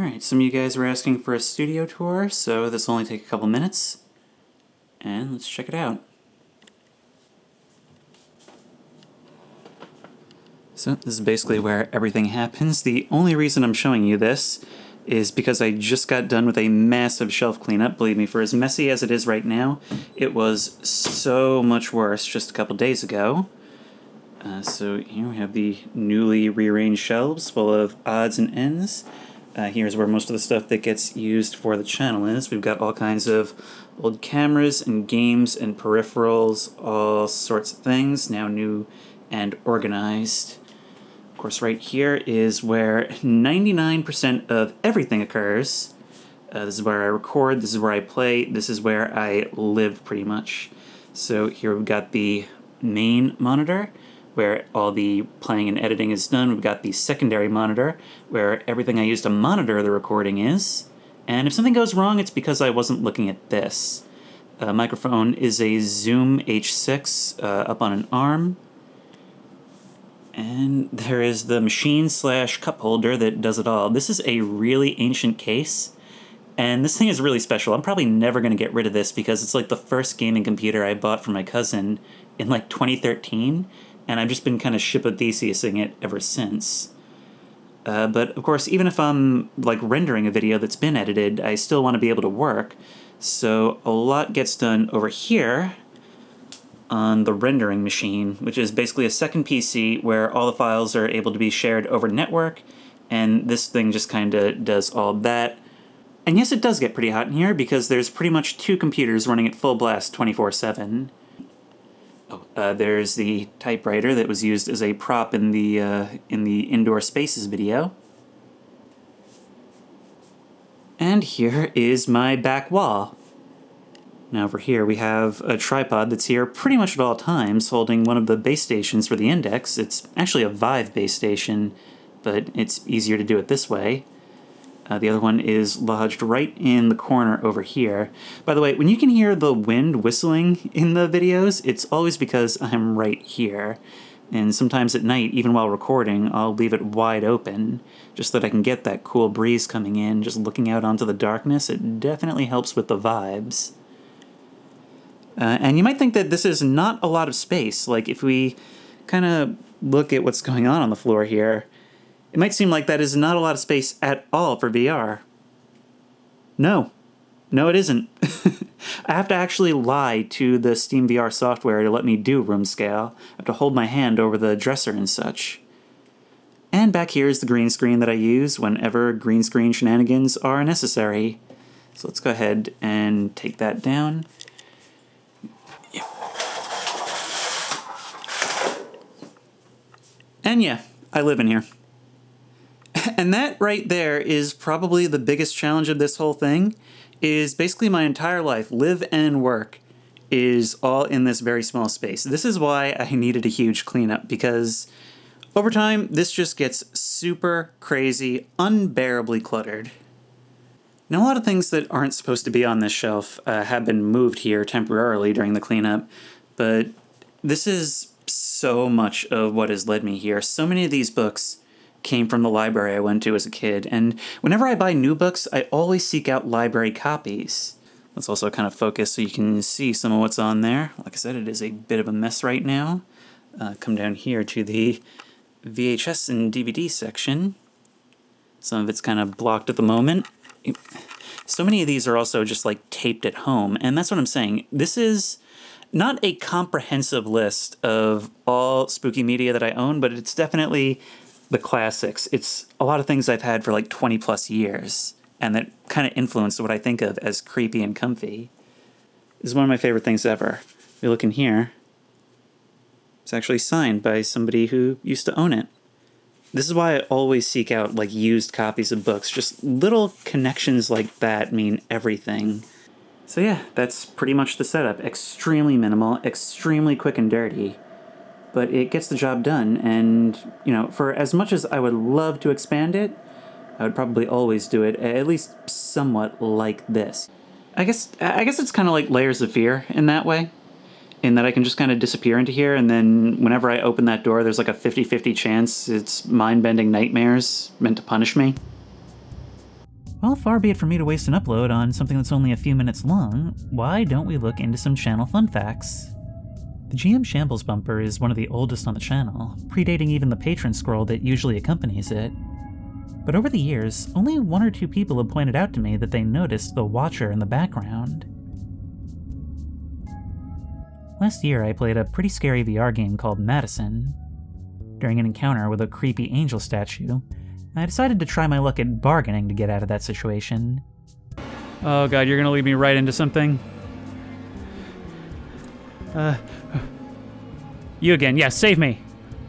Alright, some of you guys were asking for a studio tour, so this will only take a couple minutes. And let's check it out. So this is basically where everything happens. The only reason I'm showing you this is because I just got done with a massive shelf cleanup. Believe me, for as messy as it is right now, it was so much worse just a couple days ago. So here we have the newly rearranged shelves full of odds and ends. Here's where most of the stuff that gets used for the channel is. We've got all kinds of old cameras and games and peripherals, all sorts of things, now new and organized. Of course, right here is where 99% of everything occurs. This is where I record, this is where I play, this is where I live pretty much. So here we've got the main monitor, where all the playing and editing is done. We've got the secondary monitor, where everything I use to monitor the recording is. And if something goes wrong, it's because I wasn't looking at this. Microphone is a Zoom H6 up on an arm. And there is the machine/cup holder that does it all. This is a really ancient case, and this thing is really special. I'm probably never going to get rid of this because it's like the first gaming computer I bought for my cousin in like 2013, and I've just been kind of ship-a-theseusing it ever since. But of course, even if I'm like rendering a video that's been edited, I still want to be able to work, so a lot gets done over here on the rendering machine, which is basically a second PC where all the files are able to be shared over network, and this thing just kind of does all that. And yes, it does get pretty hot in here because there's pretty much two computers running at full blast 24/7. There's the typewriter that was used as a prop in the Indoor Spaces video. And here is my back wall. Now over here we have a tripod that's here pretty much at all times, holding one of the base stations for the Index. It's actually a Vive base station, but it's easier to do it this way. The other one is lodged right in the corner over here. By the way, when you can hear the wind whistling in the videos, it's always because I'm right here. And sometimes at night, even while recording, I'll leave it wide open, just so that I can get that cool breeze coming in, just looking out onto the darkness. It definitely helps with the vibes. And you might think that this is not a lot of space. Like, if we kind of look at what's going on the floor here, it might seem like that is not a lot of space at all for VR. No, it isn't. I have to actually lie to the Steam VR software to let me do room scale. I have to hold my hand over the dresser and such. And back here is the green screen that I use whenever green screen shenanigans are necessary. So let's go ahead and take that down. And yeah, I live in here. And that right there is probably the biggest challenge of this whole thing, is basically my entire life, live and work, is all in this very small space. This is why I needed a huge cleanup, because over time, this just gets super crazy, unbearably cluttered. Now, a lot of things that aren't supposed to be on this shelf have been moved here temporarily during the cleanup, but this is so much of what has led me here. So many of these books came from the library I went to as a kid, and whenever I buy new books, I always seek out library copies. Let's also kind of focus so you can see some of what's on there. Like I said, it is a bit of a mess right now. Come down here to the VHS and DVD section. Some of it's kind of blocked at the moment. So many of these are also just like taped at home, and that's what I'm saying. This is not a comprehensive list of all spooky media that I own, but it's definitely the classics. It's a lot of things I've had for like 20 plus years, and that kind of influenced what I think of as creepy and comfy. This is one of my favorite things ever. If you look in here, it's actually signed by somebody who used to own it. This is why I always seek out like used copies of books. Just little connections like that mean everything. So yeah, that's pretty much the setup. Extremely minimal, extremely quick and dirty, but it gets the job done. And, you know, for as much as I would love to expand it, I would probably always do it at least somewhat like this. I guess it's kind of like Layers of Fear in that way, in that I can just kind of disappear into here, and then whenever I open that door, there's like a 50-50 chance it's mind-bending nightmares meant to punish me. Well, far be it for me to waste an upload on something that's only a few minutes long, why don't we look into some channel fun facts? The GM Shambles bumper is one of the oldest on the channel, predating even the patron scroll that usually accompanies it. But over the years, only 1 or 2 people have pointed out to me that they noticed the Watcher in the background. Last year, I played a pretty scary VR game called Madison. During an encounter with a creepy angel statue, I decided to try my luck at bargaining to get out of that situation. Oh god, you're gonna lead me right into something? You again, yeah, save me.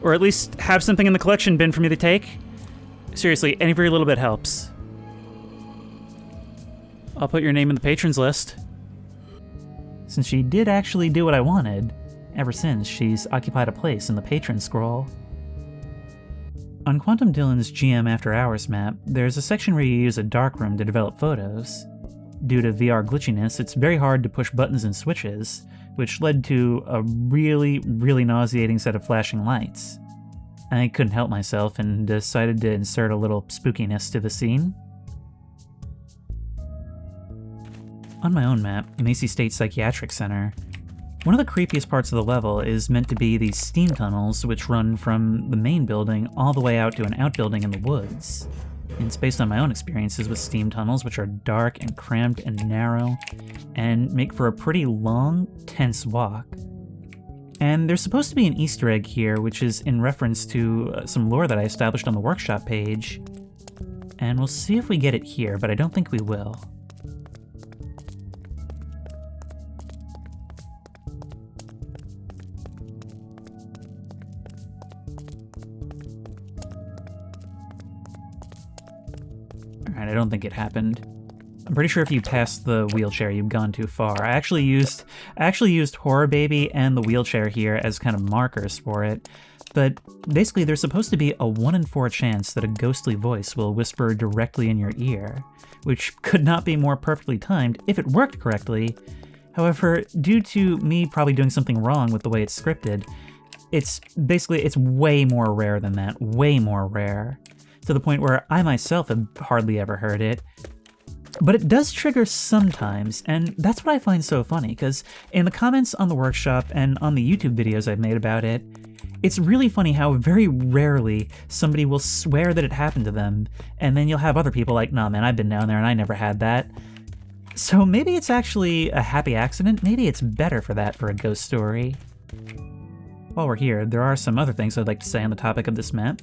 Or at least have something in the collection bin for me to take. Seriously, any very little bit helps. I'll put your name in the patrons list. Since she did actually do what I wanted, ever since she's occupied a place in the patron scroll. On Quantum Dylan's GM After Hours map, there's a section where you use a darkroom to develop photos. Due to VR glitchiness, it's very hard to push buttons and switches, which led to a really nauseating set of flashing lights. I couldn't help myself and decided to insert a little spookiness to the scene. On my own map, Macy State Psychiatric Center, one of the creepiest parts of the level is meant to be these steam tunnels which run from the main building all the way out to an outbuilding in the woods. It's based on my own experiences with steam tunnels, which are dark and cramped and narrow, and make for a pretty long, tense walk. And there's supposed to be an Easter egg here, which is in reference to some lore that I established on the workshop page. And we'll see if we get it here, but I don't think we will. Alright, I don't think it happened. I'm pretty sure if you passed the wheelchair, you've gone too far. I actually used Horror Baby and the wheelchair here as kind of markers for it. But basically, there's supposed to be a 1 in 4 chance that a ghostly voice will whisper directly in your ear, which could not be more perfectly timed if it worked correctly. However, due to me probably doing something wrong with the way it's scripted, it's way more rare than that, way more rare. To the point where I myself have hardly ever heard it. But it does trigger sometimes, and that's what I find so funny, because in the comments on the workshop and on the YouTube videos I've made about it, it's really funny how very rarely somebody will swear that it happened to them, and then you'll have other people like, nah man, I've been down there and I never had that. So maybe it's actually a happy accident, maybe it's better for that for a ghost story. While we're here, there are some other things I'd like to say on the topic of this map.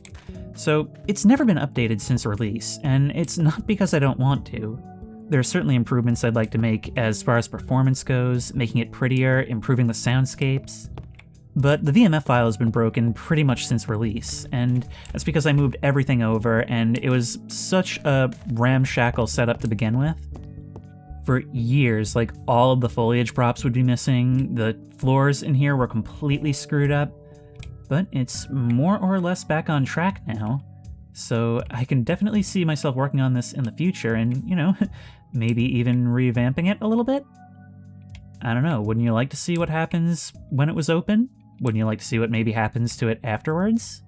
So, it's never been updated since release, and it's not because I don't want to. There are certainly improvements I'd like to make as far as performance goes, making it prettier, improving the soundscapes. But the VMF file has been broken pretty much since release, and that's because I moved everything over and it was such a ramshackle setup to begin with. For years, like, all of the foliage props would be missing, the floors in here were completely screwed up, but it's more or less back on track now. So I can definitely see myself working on this in the future and, you know, maybe even revamping it a little bit? I don't know, wouldn't you like to see what happens when it was open? Wouldn't you like to see what maybe happens to it afterwards?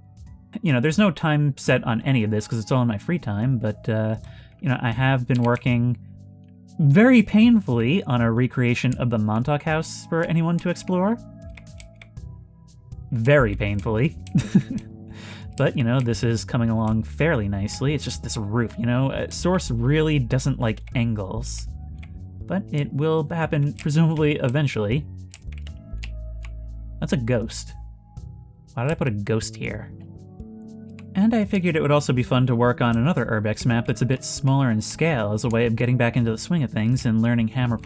You know, there's no time set on any of this because it's all in my free time, but, you know, I have been working very painfully on a recreation of the Montauk House for anyone to explore. Very painfully. But, you know, this is coming along fairly nicely. It's just this roof, you know? Source really doesn't like angles. But it will happen, presumably, eventually. That's a ghost. Why did I put a ghost here? And I figured it would also be fun to work on another Urbex map that's a bit smaller in scale as a way of getting back into the swing of things and learning Hammer++.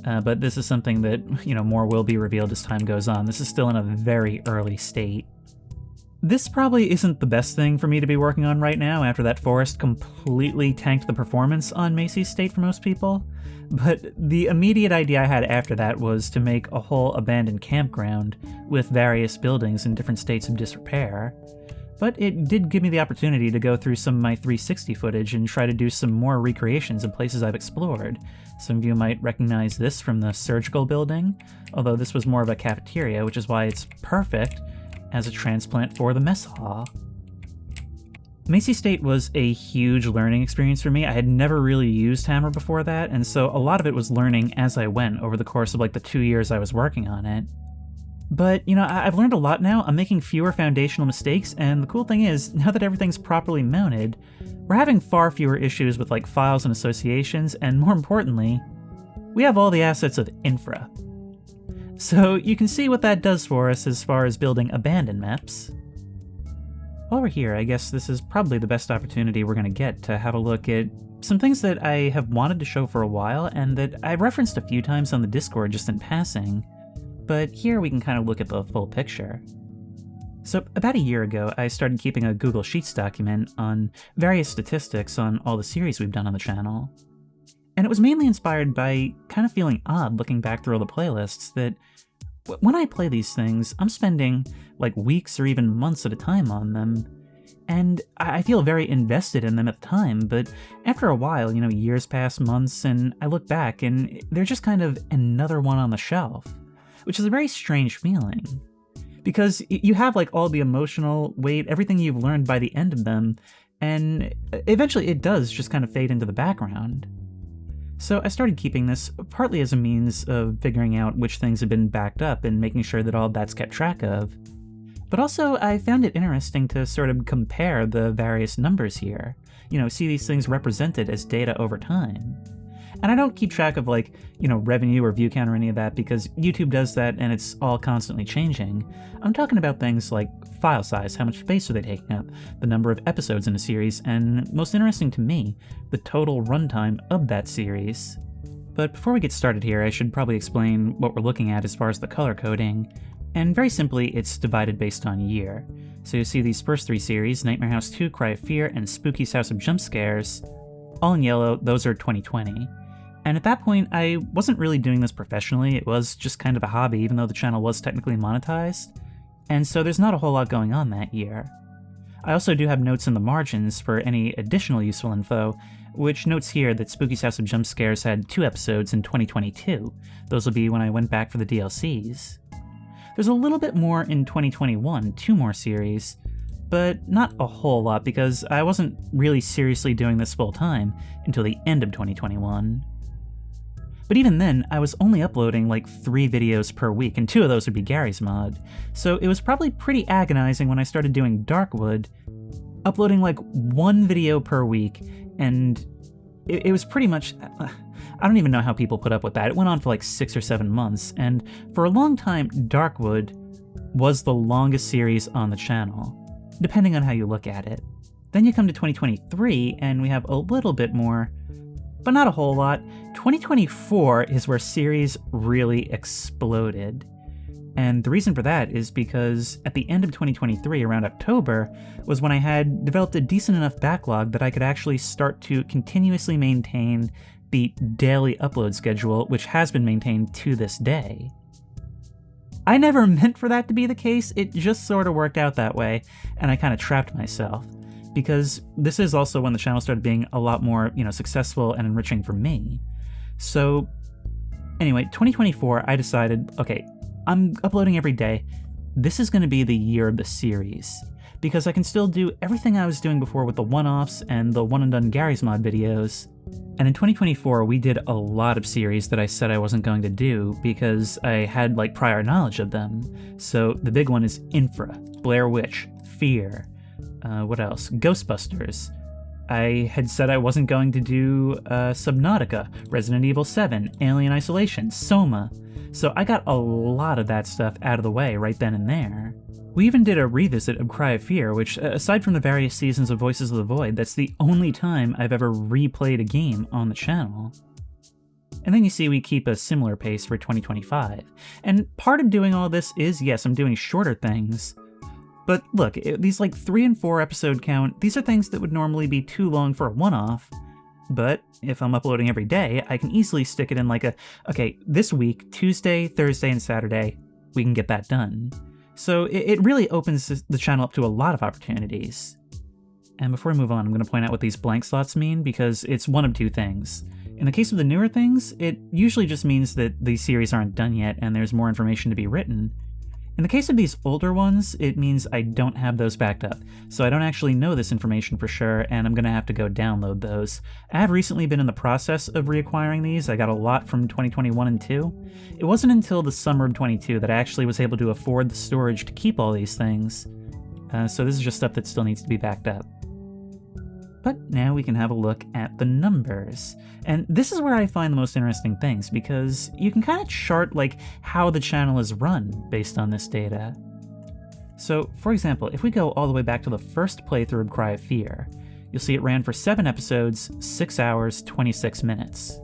But this is something that, you know, more will be revealed as time goes on. This is still in a very early state. This probably isn't the best thing for me to be working on right now after that forest completely tanked the performance on Macy's State for most people, but the immediate idea I had after that was to make a whole abandoned campground with various buildings in different states of disrepair. But it did give me the opportunity to go through some of my 360 footage and try to do some more recreations in places I've explored. Some of you might recognize this from the surgical building, although this was more of a cafeteria, which is why it's perfect as a transplant for the mess hall. Macy State was a huge learning experience for me. I had never really used Hammer before that, and so a lot of it was learning as I went over the course of like the 2 years I was working on it. But, I've learned a lot now. I'm making fewer foundational mistakes, and the cool thing is, now that everything's properly mounted, we're having far fewer issues with like files and associations, and more importantly, we have all the assets of infra. So you can see what that does for us as far as building abandoned maps. While we're here, I guess this is probably the best opportunity we're going to get to have a look at some things that I have wanted to show for a while and that I've referenced a few times on the Discord just in passing, but here we can kind of look at the full picture. So about a year ago, I started keeping a Google Sheets document on various statistics on all the series we've done on the channel. And it was mainly inspired by kind of feeling odd looking back through all the playlists that when I play these things, I'm spending like weeks or even months at a time on them, and I feel very invested in them at the time, but after a while, years pass, months, and I look back and they're just kind of another one on the shelf, which is a very strange feeling. Because you have like all the emotional weight, everything you've learned by the end of them, and eventually it does just kind of fade into the background. So I started keeping this partly as a means of figuring out which things have been backed up and making sure that all that's kept track of. But also I found it interesting to sort of compare the various numbers here, see these things represented as data over time. And I don't keep track of revenue or view count or any of that because YouTube does that and it's all constantly changing. I'm talking about things like file size, how much space are they taking up, the number of episodes in a series, and most interesting to me, the total runtime of that series. But before we get started here, I should probably explain what we're looking at as far as the color coding. And very simply, it's divided based on year. So you see these first 3 series, Nightmare House 2, Cry of Fear, and Spooky's House of Jump Scares, all in yellow, those are 2020. And at that point, I wasn't really doing this professionally, it was just kind of a hobby, even though the channel was technically monetized. And so there's not a whole lot going on that year. I also do have notes in the margins for any additional useful info, which notes here that Spooky's House of Jump Scares had 2 episodes in 2022. Those will be when I went back for the DLCs. There's a little bit more in 2021, 2 more series, but not a whole lot because I wasn't really seriously doing this full time until the end of 2021. But even then, I was only uploading like 3 videos per week, and 2 of those would be Gary's mod, so it was probably pretty agonizing when I started doing Darkwood, uploading like 1 video per week, and it was pretty much... I don't even know how people put up with that. It went on for like 6 or 7 months, and for a long time, Darkwood was the longest series on the channel, depending on how you look at it. Then you come to 2023, and we have a little bit more, but not a whole lot. 2024 is where series really exploded. And the reason for that is because at the end of 2023, around October, was when I had developed a decent enough backlog that I could actually start to continuously maintain the daily upload schedule, which has been maintained to this day. I never meant for that to be the case, it just sort of worked out that way, and I kind of trapped myself. Because this is also when the channel started being a lot more, successful and enriching for me. So, anyway, 2024, I decided, okay, I'm uploading every day. This is going to be the year of the series. Because I can still do everything I was doing before with the one-offs and the one-and-done Gary's Mod videos. And in 2024, we did a lot of series that I said I wasn't going to do because I had, prior knowledge of them. So, the big one is Infra, Blair Witch, Fear, what else? Ghostbusters. I had said I wasn't going to do Subnautica, Resident Evil 7, Alien Isolation, Soma. So I got a lot of that stuff out of the way right then and there. We even did a revisit of Cry of Fear, which, aside from the various seasons of Voices of the Void, that's the only time I've ever replayed a game on the channel. And then you see we keep a similar pace for 2025. And part of doing all this is, yes, I'm doing shorter things. But look, these 3 and 4 episode count, these are things that would normally be too long for a one-off. But if I'm uploading every day, I can easily stick it in okay, this week, Tuesday, Thursday, and Saturday, we can get that done. So it really opens the channel up to a lot of opportunities. And before I move on, I'm going to point out what these blank slots mean, because it's one of 2 things. In the case of the newer things, it usually just means that these series aren't done yet and there's more information to be written. In the case of these older ones, it means I don't have those backed up, so I don't actually know this information for sure, and I'm going to have to go download those. I have recently been in the process of reacquiring these. I got a lot from 2021 and 2. It wasn't until the summer of 22 that I actually was able to afford the storage to keep all these things, so this is just stuff that still needs to be backed up. But now we can have a look at the numbers. And this is where I find the most interesting things, because you can kind of chart like how the channel is run based on this data. So, for example, if we go all the way back to the first playthrough of Cry of Fear, you'll see it ran for 7 episodes, 6 hours, 26 minutes.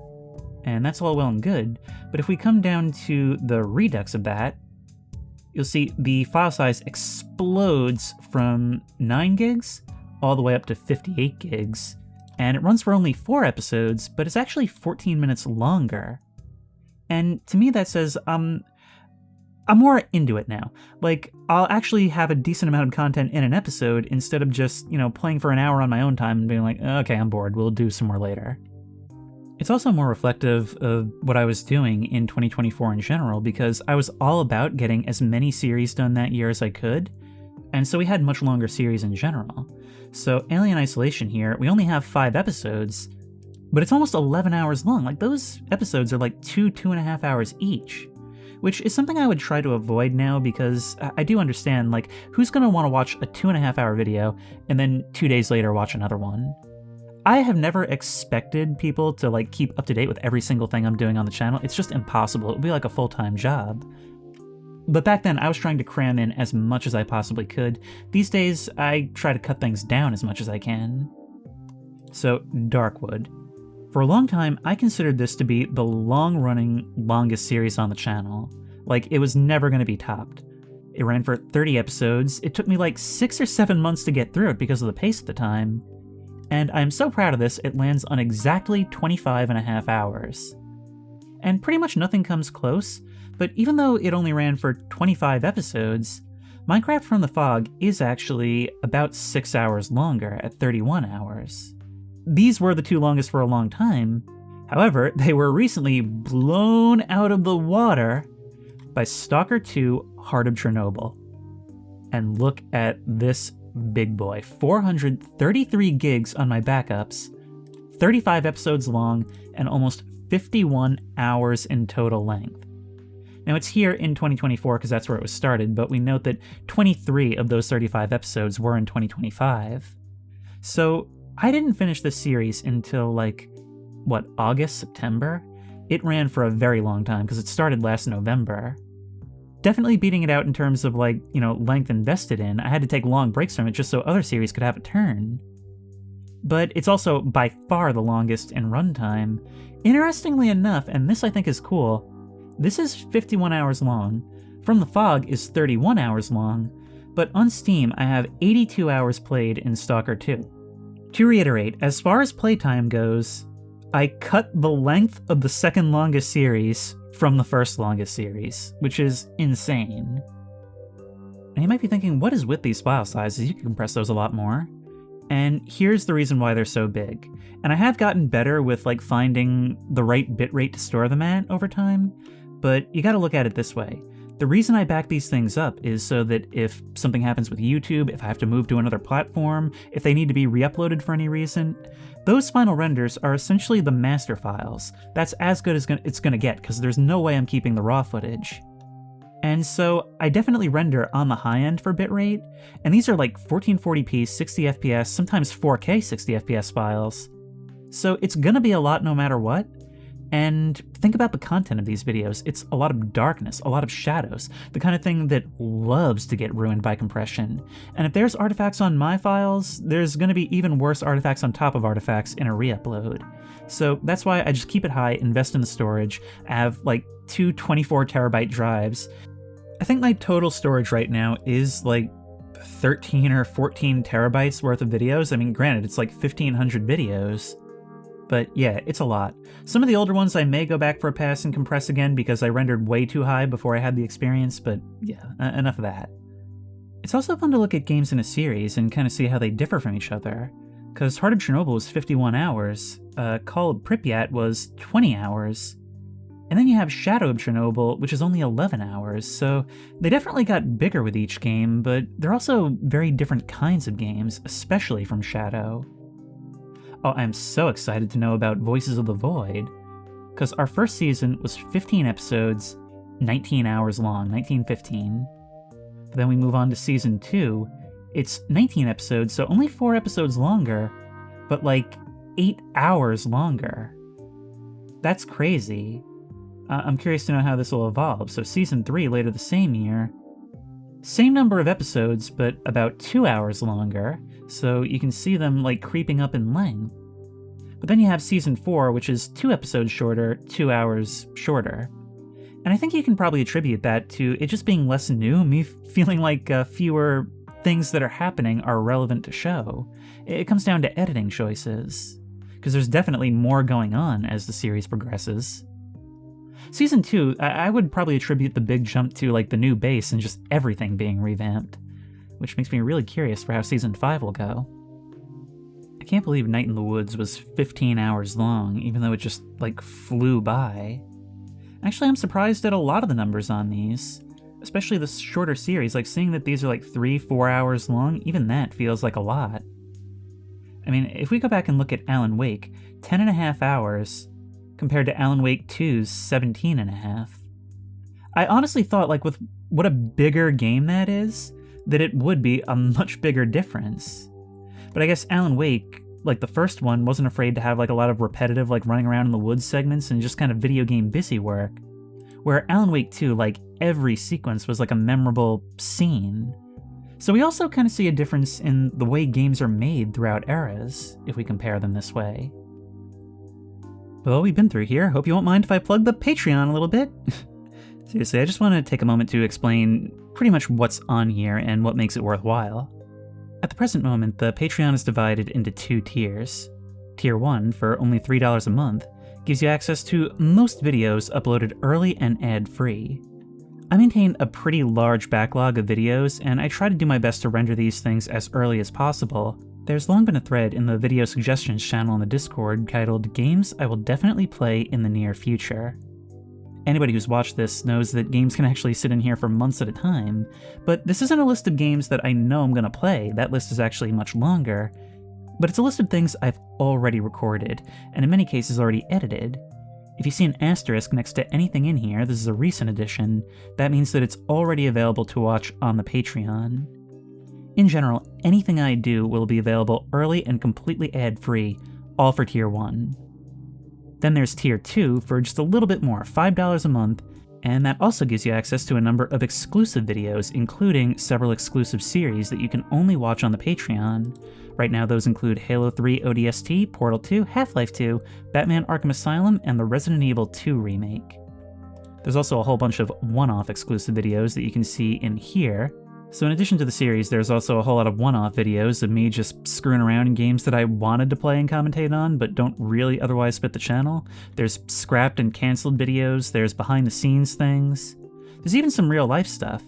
And that's all well and good, but if we come down to the redux of that, you'll see the file size explodes from 9 gigs all the way up to 58 gigs, and it runs for only 4 episodes, but it's actually 14 minutes longer. And to me that says, I'm more into it now. Like, I'll actually have a decent amount of content in an episode instead of just, playing for an hour on my own time and being like, okay, I'm bored, we'll do some more later. It's also more reflective of what I was doing in 2024 in general, because I was all about getting as many series done that year as I could, and so we had much longer series in general. So Alien Isolation here, we only have 5 episodes, but it's almost 11 hours long. Like, those episodes are like 2.5 hours each, which is something I would try to avoid now, because I do understand, like, who's going to want to watch a 2.5 hour video and then 2 days later watch another one? I have never expected people to, like, keep up to date with every single thing I'm doing on the channel. It's just impossible. It would be like a full-time job. But back then, I was trying to cram in as much as I possibly could. These days, I try to cut things down as much as I can. So, Darkwood. For a long time, I considered this to be the long-running, longest series on the channel. Like, it was never going to be topped. It ran for 30 episodes. It took me like 6 or 7 months to get through it because of the pace at the time. And I'm so proud of this, it lands on exactly 25.5 hours. And pretty much nothing comes close. But even though it only ran for 25 episodes, Minecraft from the Fog is actually about 6 hours longer at 31 hours. These were the 2 longest for a long time. However, they were recently blown out of the water by Stalker 2: Heart of Chernobyl. And look at this big boy. 433 gigs on my backups, 35 episodes long, and almost 51 hours in total length. Now, it's here in 2024 because that's where it was started, but we note that 23 of those 35 episodes were in 2025. So I didn't finish this series until, August, September? It ran for a very long time because it started last November. Definitely beating it out in terms of, length invested in. I had to take long breaks from it just so other series could have a turn. But it's also by far the longest in runtime. Interestingly enough, and this I think is cool, this is 51 hours long, From the Fog is 31 hours long, but on Steam I have 82 hours played in Stalker 2. To reiterate, as far as playtime goes, I cut the length of the second longest series from the first longest series, which is insane. And you might be thinking, what is with these file sizes? You can compress those a lot more. And here's the reason why they're so big. And I have gotten better with finding the right bitrate to store them at over time, but you gotta look at it this way. The reason I back these things up is so that if something happens with YouTube, if I have to move to another platform, if they need to be re-uploaded for any reason, those final renders are essentially the master files. That's as good as it's gonna get, because there's no way I'm keeping the raw footage. And so I definitely render on the high end for bitrate, and these are 1440p 60 FPS, sometimes 4K 60 FPS files. So it's gonna be a lot no matter what. And think about the content of these videos. It's a lot of darkness, a lot of shadows, the kind of thing that loves to get ruined by compression. And if there's artifacts on my files, there's gonna be even worse artifacts on top of artifacts in a re-upload. So that's why I just keep it high, invest in the storage. I have 2 24 terabyte drives. I think my total storage right now is 13 or 14 terabytes worth of videos. I mean, granted, it's 1,500 videos. But yeah, it's a lot. Some of the older ones I may go back for a pass and compress again because I rendered way too high before I had the experience, but yeah, enough of that. It's also fun to look at games in a series and kind of see how they differ from each other. Because Heart of Chernobyl was 51 hours, Call of Pripyat was 20 hours, And then you have Shadow of Chernobyl, which is only 11 hours, so they definitely got bigger with each game, but they're also very different kinds of games, especially from Shadow. Oh, I'm so excited to know about Voices of the Void, because our first season was 15 episodes, 19 hours long, 1915. But then we move on to season 2, it's 19 episodes, so only 4 episodes longer, but like 8 hours longer. That's crazy. I'm curious to know how this will evolve. So season 3 later the same year, same number of episodes, but about 2 hours longer, so you can see them like creeping up in length. But then you have season 4, which is 2 episodes shorter, 2 hours shorter. And I think you can probably attribute that to it just being less new, me feeling like fewer things that are happening are relevant to show. It comes down to editing choices, because there's definitely more going on as the series progresses. Season 2, I would probably attribute the big jump to like the new base and just everything being revamped, which makes me really curious for how Season 5 will go. I can't believe Night in the Woods was 15 hours long, even though it just like flew by. Actually, I'm surprised at a lot of the numbers on these, especially the shorter series, like seeing that these are like 3-4 hours long, even that feels like a lot. I mean, if we go back and look at Alan Wake, 10.5 hours, compared to Alan Wake 2's 17.5. I honestly thought, like, with what a bigger game that is, that it would be a much bigger difference. But I guess Alan Wake, like the first one, wasn't afraid to have like a lot of repetitive, like running around in the woods segments and just kind of video game busy work. Where Alan Wake 2, like, every sequence was like a memorable scene. So we also kind of see a difference in the way games are made throughout eras, if we compare them this way. With all we've been through here, hope you won't mind if I plug the Patreon a little bit. Seriously, I just want to take a moment to explain pretty much what's on here and what makes it worthwhile. At the present moment, the Patreon is divided into 2 tiers. Tier 1, for only $3 a month, gives you access to most videos uploaded early and ad-free. I maintain a pretty large backlog of videos, and I try to do my best to render these things as early as possible. There's long been a thread in the video suggestions channel on the Discord titled Games I Will Definitely Play in the Near Future. Anybody who's watched this knows that games can actually sit in here for months at a time, but this isn't a list of games that I know I'm gonna play, that list is actually much longer, but it's a list of things I've already recorded, and in many cases already edited. If you see an asterisk next to anything in here, this is a recent addition, that means that it's already available to watch on the Patreon. In general, anything I do will be available early and completely ad-free, all for Tier 1. Then there's Tier 2 for just a little bit more, $5 a month, and that also gives you access to a number of exclusive videos, including several exclusive series that you can only watch on the Patreon. Right now those include Halo 3 ODST, Portal 2, Half-Life 2, Batman Arkham Asylum, and the Resident Evil 2 remake. There's also a whole bunch of one-off exclusive videos that you can see in here. So in addition to the series, there's also a whole lot of one-off videos of me just screwing around in games that I wanted to play and commentate on, but don't really otherwise fit the channel. There's scrapped and cancelled videos, there's behind-the-scenes things. There's even some real-life stuff.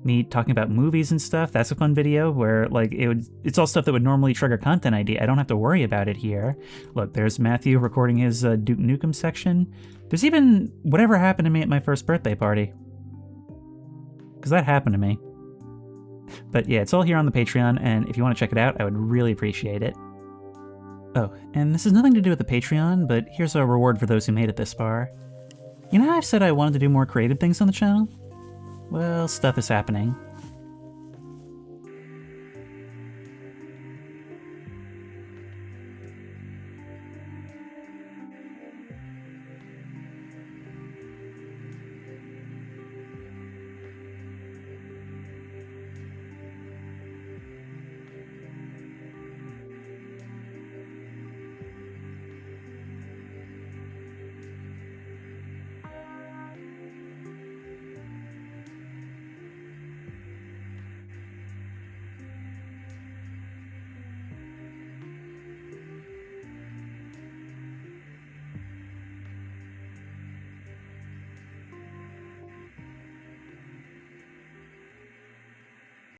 Me talking about movies and stuff, that's a fun video where, like, it's all stuff that would normally trigger Content ID. I don't have to worry about it here. Look, there's Matthew recording his Duke Nukem section. There's even whatever happened to me at my first birthday party. Because that happened to me. But yeah, it's all here on the Patreon, and if you want to check it out, I would really appreciate it. Oh, and this has nothing to do with the Patreon, but here's a reward for those who made it this far. You know how I've said I wanted to do more creative things on the channel? Well, stuff is happening.